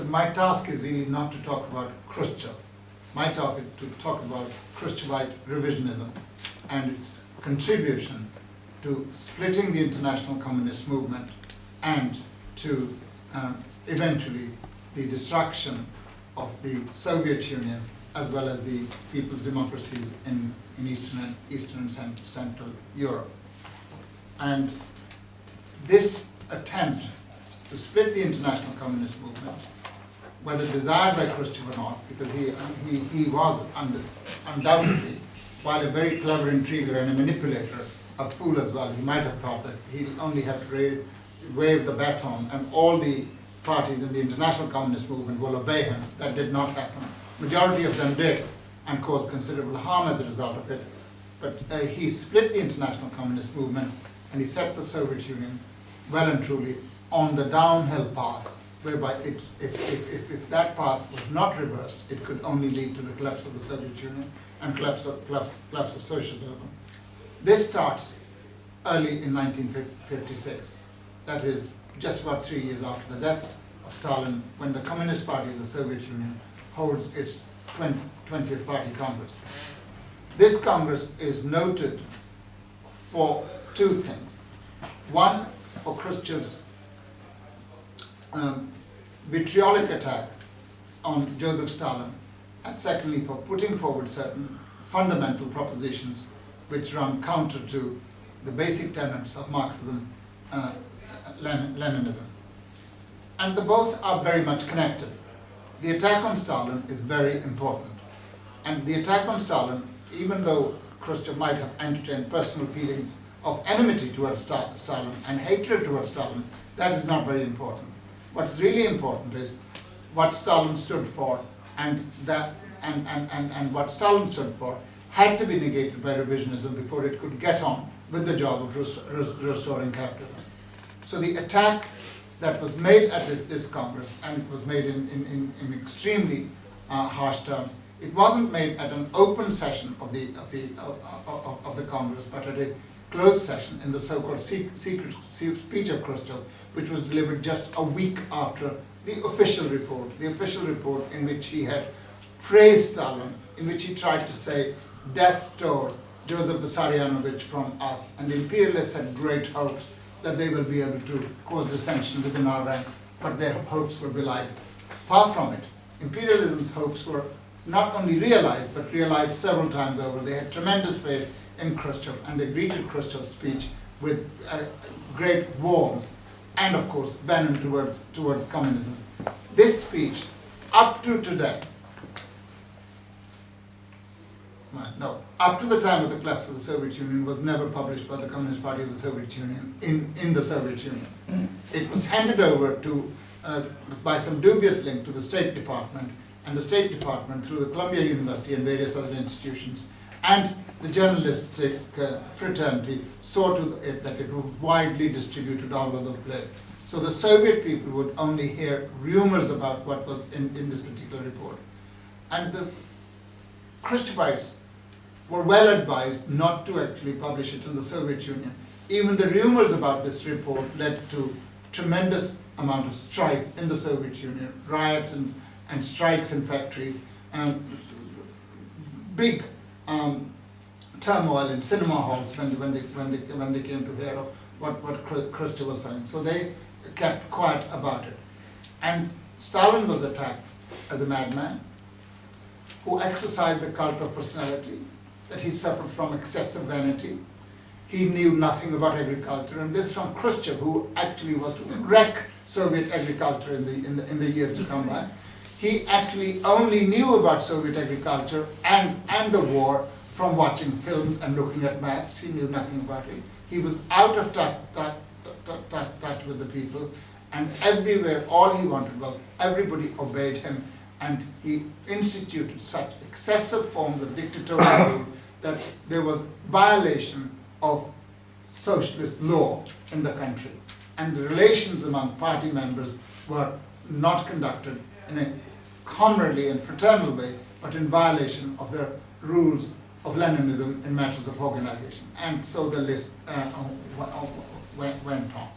But my task is really not to talk about Khrushchev. My topic is to talk about Khruhschevite revisionism and its contribution to splitting the international communist movement and to eventually the destruction of the Soviet Union as well as the people's democracies in Eastern and Central Europe. And this attempt to split the international communist movement, whether desired by Khrushchev or not, because he was undoubtedly, while a very clever intriguer and a manipulator, a fool as well. He might have thought that he only had to wave the baton and all the parties in the international communist movement will obey him. That did not happen. Majority of them did and caused considerable harm as a result of it. But he split the international communist movement and he set the Soviet Union well and truly on the downhill path, whereby if that path was not reversed, it could only lead to the collapse of the Soviet Union and collapse of socialism. This starts early in 1956. That is just about 3 years after the death of Stalin, when the Communist Party of the Soviet Union holds its 20th Party Congress. This Congress is noted for two things. One, for Khrushchev's vitriolic attack on Joseph Stalin, and secondly, for putting forward certain fundamental propositions which run counter to the basic tenets of Marxism, Leninism. And the both are very much connected. The attack on Stalin is very important. And the attack on Stalin, even though Khrushchev might have entertained personal feelings of enmity towards Stalin and hatred towards Stalin, that is not very important. What is really important is what Stalin stood for, and what Stalin stood for had to be negated by revisionism before it could get on with the job of restoring capitalism. So the attack that was made at this Congress, and it was made in extremely harsh terms, it wasn't made at an open session of the Congress, but at a closed session in the so-called secret speech of Khrushchev, which was delivered just a week after the official report in which he had praised Stalin, in which he tried to say, "Death tore Joseph Vissarionovich from us, and the imperialists had great hopes that they will be able to cause dissension within our ranks, but their hopes were belied." Far from it. Imperialism's hopes were not only realized, but realized several times over. They had tremendous faith in Khrushchev, and they greeted Khrushchev's speech with great warmth and, of course, venom towards communism. This speech, up to today, up to the time of the collapse of the Soviet Union, was never published by the Communist Party of the Soviet Union in the Soviet Union. It was handed over to by some dubious link to the State Department, and the State Department, through the Columbia University and various other institutions, and the journalistic fraternity, saw to it that it was widely distributed all over the place. So the Soviet people would only hear rumors about what was in this particular report. And the Khrushchevites were well advised not to actually publish it in the Soviet Union. Even the rumors about this report led to tremendous amount of strife in the Soviet Union, riots and strikes in factories, and big turmoil in cinema halls when they came to hear of what Khrushchev was saying. So they kept quiet about it. And Stalin was attacked as a madman who exercised the cult of personality, that he suffered from excessive vanity. He knew nothing about agriculture, and this from Khrushchev, who actually was to wreck Soviet agriculture in the years to come by. He actually only knew about Soviet agriculture and the war from watching films and looking at maps. He knew nothing about it. He was out of touch with the people, and everywhere all he wanted was everybody obeyed him, and he instituted such excessive forms of dictatorial rule that there was violation of socialist law in the country, and the relations among party members were not conducted in a comradely and fraternal way, but in violation of the rules of Leninism in matters of organization. And so the list went on.